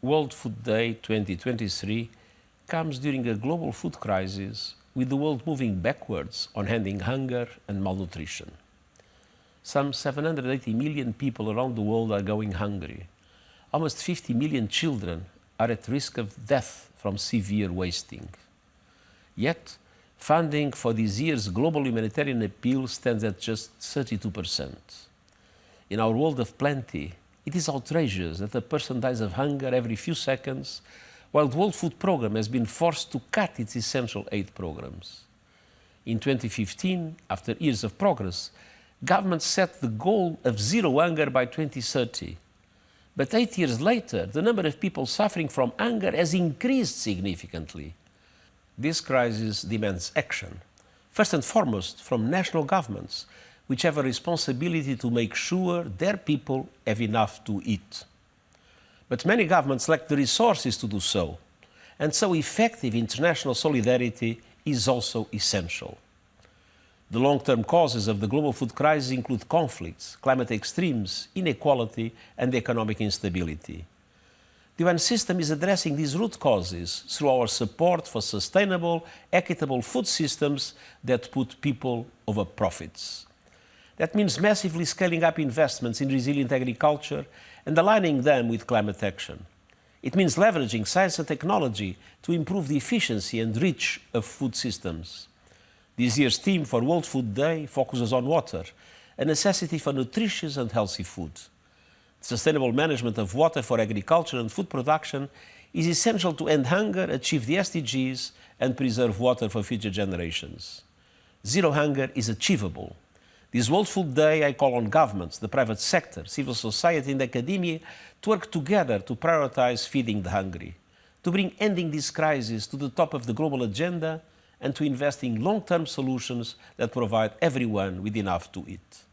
World Food Day 2023 comes during a global food crisis, with the world moving backwards on ending hunger and malnutrition. Some 780 million people around the world are going hungry. Almost 50 million children are at risk of death from severe wasting. Yet, funding for this year's global humanitarian appeal stands at just 32%. In our world of plenty, it is outrageous that a person dies of hunger every few seconds, while the World Food Programme has been forced to cut its essential aid programs. In 2015, after years of progress, governments set the goal of zero hunger by 2030. But 8 years later, the number of people suffering from hunger has increased significantly. This crisis demands action, first and foremost from national governments, which have a responsibility to make sure their people have enough to eat. But many governments lack the resources to do so, and so effective international solidarity is also essential. The long-term causes of the global food crisis include conflicts, climate extremes, inequality, and economic instability. The UN system is addressing these root causes through our support for sustainable, equitable food systems that put people over profits. That means massively scaling up investments in resilient agriculture and aligning them with climate action. It means leveraging science and technology to improve the efficiency and reach of food systems. This year's theme for World Food Day focuses on water, a necessity for nutritious and healthy food. Sustainable management of water for agriculture and food production is essential to end hunger, achieve the SDGs, and preserve water for future generations. Zero hunger is achievable. This World Food Day, I call on governments, the private sector, civil society and academia to work together to prioritize feeding the hungry, to bring ending this crisis to the top of the global agenda, and to invest in long-term solutions that provide everyone with enough to eat.